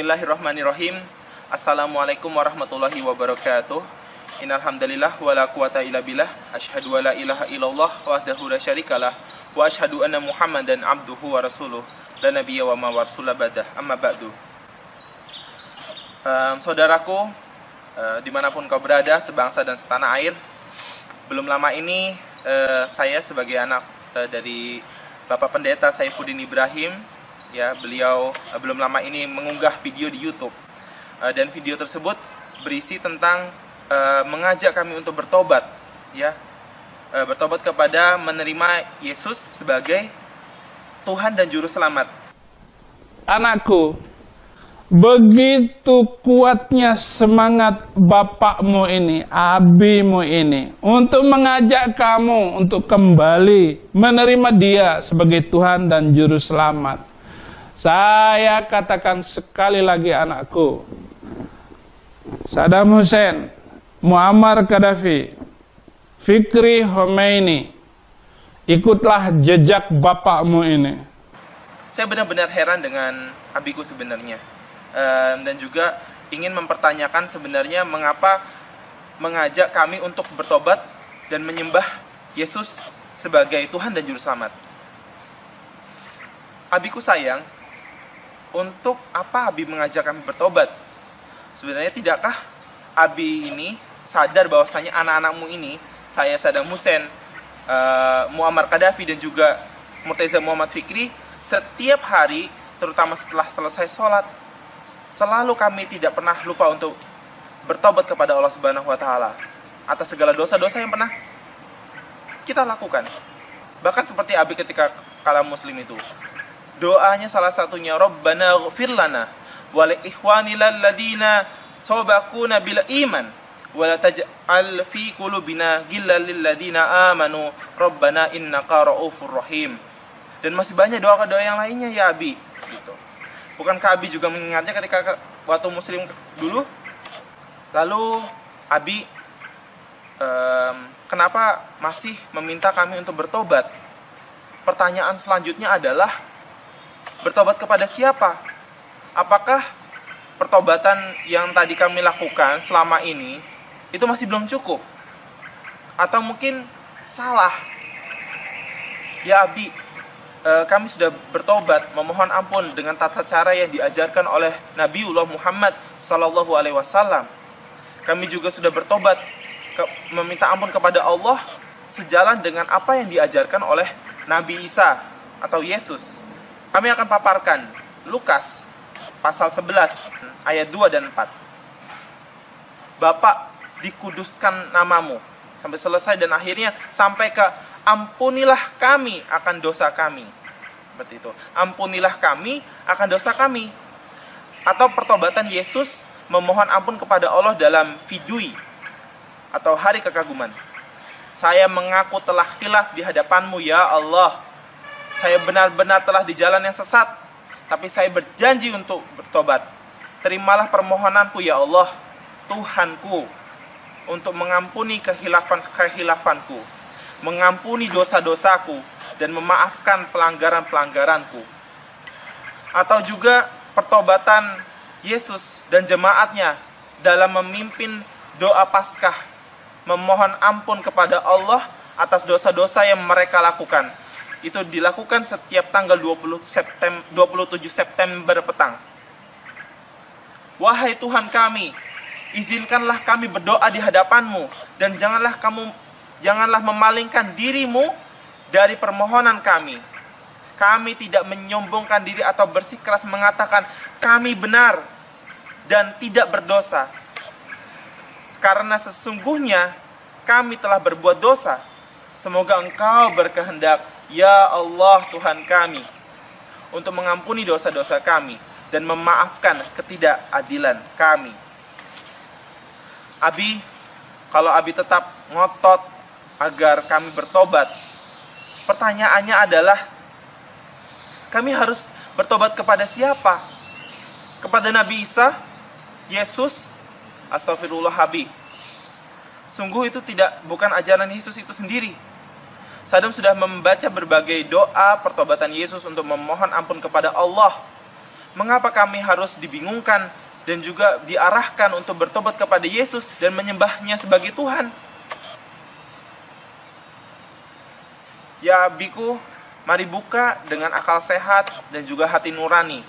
Bismillahirrahmanirrahim. Assalamualaikum warahmatullahi wabarakatuh. Innal hamdalillah wala quwata illa billah. Asyhadu an la ilaha illallah wahdahu la syarikalah wa asyhadu anna Muhammadan abduhu wa rasuluh. La nabiyya wa ma warsulah badah. Amma ba'du. Saudaraku, dimanapun kau berada, sebangsa dan setanah air, belum lama ini saya sebagai anak dari Bapak Pendeta Saifuddin Ibrahim, ya, beliau belum lama ini mengunggah video di YouTube, dan video tersebut berisi tentang mengajak kami untuk bertobat, ya, bertobat kepada menerima Yesus sebagai Tuhan dan Juru Selamat. Anakku, begitu kuatnya semangat bapakmu ini, abimu ini, untuk mengajak kamu untuk kembali menerima Dia sebagai Tuhan dan Juru Selamat. Saya katakan sekali lagi, anakku, Saddam Hussein, Muammar Gaddafi, Fikri Khomeini, ikutlah jejak bapakmu ini. Saya benar-benar heran dengan abiku sebenarnya, dan juga ingin mempertanyakan sebenarnya mengapa mengajak kami untuk bertobat dan menyembah Yesus sebagai Tuhan dan Juru Selamat. Abiku sayang, untuk apa Abi mengajak kami bertobat? Sebenarnya tidakkah Abi ini sadar bahwasanya anak-anakmu ini, saya Saddam Hussein, Muammar Gaddafi dan juga Murtaza Muhammad Fikri, setiap hari, terutama setelah selesai sholat, selalu kami tidak pernah lupa untuk bertobat kepada Allah Subhanahu wa Ta'ala atas segala dosa-dosa yang pernah kita lakukan. Bahkan seperti Abi ketika kala Muslim itu, doanya salah satunya, Rabbana ighfir lana wa li ikhwanina alladziina sabaquna bil iman wa la taj'al fi qulubina ghillan lil ladziina amanu Rabbana innaka ra'ufur rahim. Dan masih banyak doa-doa yang lainnya, ya Abi, gitu. Bukankah Abi juga mengingatnya ketika waktu Muslim dulu? Lalu Abi kenapa masih meminta kami untuk bertobat? Pertanyaan selanjutnya adalah, bertobat kepada siapa? Apakah pertobatan yang tadi kami lakukan selama ini itu masih belum cukup? Atau mungkin salah? Ya Abi, kami sudah bertobat, memohon ampun dengan tata cara yang diajarkan oleh Nabiullah Muhammad Sallallahu Alaihi Wasallam. Kami juga sudah bertobat, meminta ampun kepada Allah sejalan dengan apa yang diajarkan oleh Nabi Isa atau Yesus. Kami akan paparkan Lukas pasal 11 ayat 2 dan 4. Bapak, dikuduskan namamu, sampai selesai, dan akhirnya sampai ke ampunilah kami akan dosa kami. Seperti itu. Ampunilah kami akan dosa kami. Atau pertobatan Yesus memohon ampun kepada Allah dalam fidui atau hari kekaguman. Saya mengaku telah khilaf di hadapanmu, ya Allah. Saya benar-benar telah di jalan yang sesat, tapi saya berjanji untuk bertobat. Terimalah permohonanku, ya Allah, Tuhanku, untuk mengampuni kehilafanku, mengampuni dosa-dosaku, dan memaafkan pelanggaran-pelanggaranku. Atau juga pertobatan Yesus dan jemaatnya dalam memimpin doa Paskah, memohon ampun kepada Allah atas dosa-dosa yang mereka lakukan. Itu dilakukan setiap tanggal 27 September petang. Wahai Tuhan kami, izinkanlah kami berdoa di hadapan-Mu, dan janganlah memalingkan diri-Mu dari permohonan kami. Kami tidak menyombongkan diri atau bersikeras mengatakan kami benar dan tidak berdosa, karena sesungguhnya kami telah berbuat dosa. Semoga Engkau berkehendak, ya Allah Tuhan kami, untuk mengampuni dosa-dosa kami dan memaafkan ketidakadilan kami. Abi, kalau Abi tetap ngotot agar kami bertobat, pertanyaannya adalah, kami harus bertobat kepada siapa? Kepada Nabi Isa? Yesus? Astagfirullah, Abi. Sungguh itu bukan ajaran Yesus itu sendiri. Saddam sudah membaca berbagai doa pertobatan Yesus untuk memohon ampun kepada Allah, Mengapa kami harus dibingungkan dan juga diarahkan untuk bertobat kepada Yesus dan menyembahnya sebagai Tuhan? Ya abiku, mari buka dengan akal sehat dan juga hati nurani.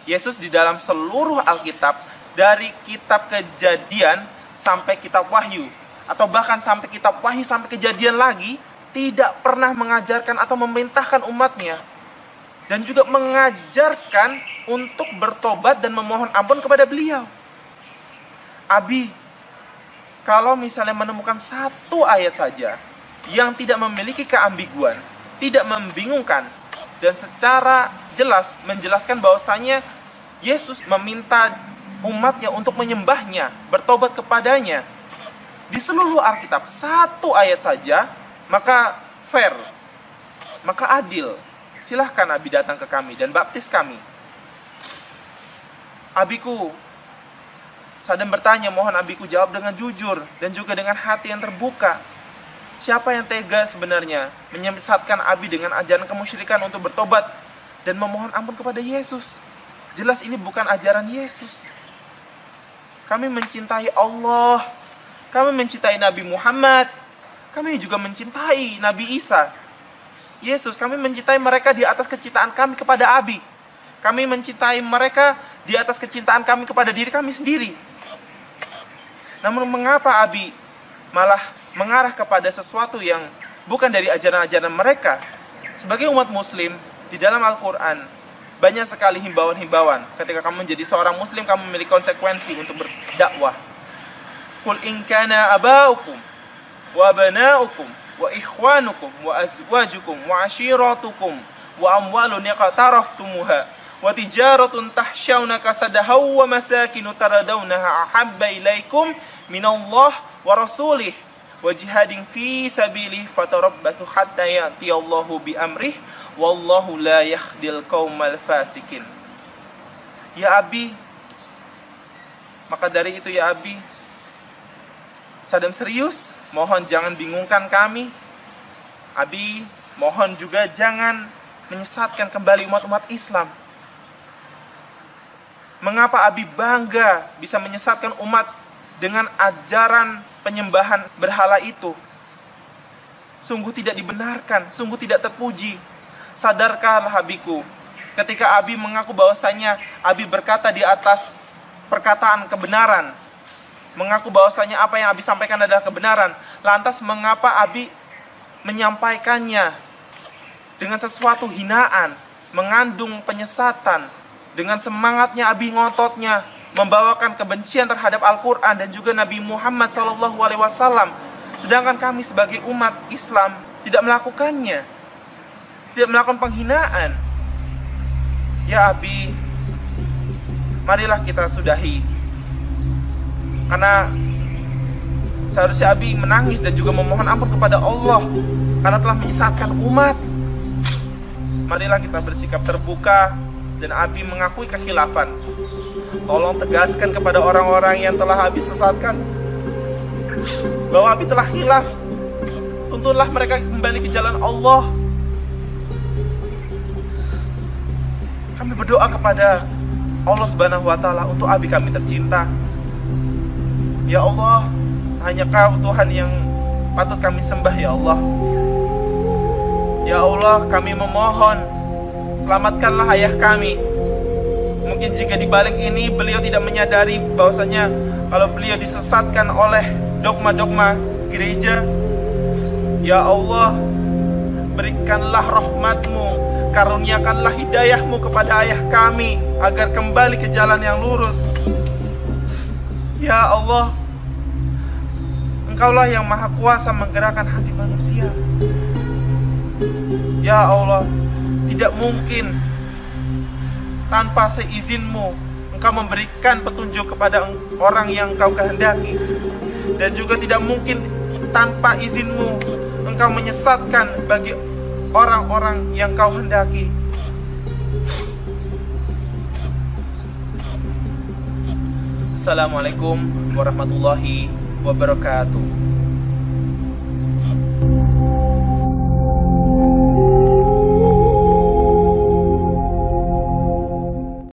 Yesus di dalam seluruh Alkitab, dari kitab Kejadian sampai kitab Wahyu, atau bahkan sampai kitab Wahyu sampai Kejadian lagi, tidak pernah mengajarkan atau memerintahkan umatnya dan juga mengajarkan untuk bertobat dan memohon ampun kepada beliau. Abi, kalau misalnya menemukan satu ayat saja yang tidak memiliki keambiguan, tidak membingungkan, dan secara jelas menjelaskan bahwasanya Yesus meminta umatnya untuk menyembahnya, bertobat kepadanya, di seluruh Alkitab satu ayat saja, maka fair, maka adil. Silahkan Abi datang ke kami dan baptis kami. Abiku, Sadam bertanya, mohon abiku jawab dengan jujur dan juga dengan hati yang terbuka. Siapa yang tega sebenarnya menyesatkan Abi dengan ajaran kemusyrikan untuk bertobat dan memohon ampun kepada Yesus? Jelas ini bukan ajaran Yesus. Kami mencintai Allah, kami mencintai Nabi Muhammad, kami juga mencintai Nabi Isa, Yesus. Kami mencintai mereka di atas kecintaan kami kepada Abi. Kami mencintai mereka di atas kecintaan kami kepada diri kami sendiri. Namun mengapa Abi malah mengarah kepada sesuatu yang bukan dari ajaran-ajaran mereka? Sebagai umat muslim, di dalam Al-Quran banyak sekali himbauan-himbauan. Ketika kamu menjadi seorang muslim, kamu memiliki konsekuensi untuk berdakwah. Qul in kana abaukum wa abanaukum wa ikhwanukum wa azwajukum wa ashiratukum wa amwalun yaqtaraftumuha wa tijaratun tahshawna kasadaha wa masakinu taradawnaha ahabba ilaikum minallah wa rasulih wa jihadin fi sabilih fatarabbatu hatta ya'tiyallahu bi amrih wallahu la yahdil qaumal fasikin. Ya Abi, maka dari itu ya Abi, Sadam serius, mohon jangan bingungkan kami. Abi, mohon juga jangan menyesatkan kembali umat-umat Islam. Mengapa Abi bangga bisa menyesatkan umat dengan ajaran penyembahan berhala itu? Sungguh tidak dibenarkan, sungguh tidak terpuji. Sadarkah Abiku, ketika Abi mengaku bahwasanya Abi berkata di atas perkataan kebenaran, mengaku bahwasanya apa yang Abi sampaikan adalah kebenaran, lantas mengapa Abi menyampaikannya dengan sesuatu hinaan, mengandung penyesatan, dengan semangatnya Abi ngototnya membawakan kebencian terhadap Al-Quran dan juga Nabi Muhammad SAW, sedangkan kami sebagai umat Islam tidak melakukannya, tidak melakukan penghinaan. Ya Abi, marilah kita sudahi, karena seharusnya Abi menangis dan juga memohon ampun kepada Allah karena telah menyesatkan umat. Marilah kita bersikap terbuka dan Abi mengakui kekhilafan. Tolong tegaskan kepada orang-orang yang telah Abi sesatkan bahwa Abi telah khilaf. Tuntunlah mereka kembali ke jalan Allah. Kami berdoa kepada Allah Subhanahu wa Ta'ala untuk Abi kami tercinta. Ya Allah, hanya Kau Tuhan yang patut kami sembah ya Allah. Ya Allah, kami memohon, selamatkanlah ayah kami. Mungkin jika di balik ini beliau tidak menyadari bahwasanya kalau beliau disesatkan oleh dogma-dogma gereja, ya Allah, berikanlah rahmat-Mu, karuniakanlah hidayah-Mu kepada ayah kami agar kembali ke jalan yang lurus. Ya Allah, Engkaulah yang maha kuasa menggerakkan hati manusia. Ya Allah, tidak mungkin tanpa seizin-Mu Engkau memberikan petunjuk kepada orang yang Engkau kehendaki, dan juga tidak mungkin tanpa izin-Mu Engkau menyesatkan bagi orang-orang yang Kau hendaki. Assalamualaikum warahmatullahi wabarakatuh.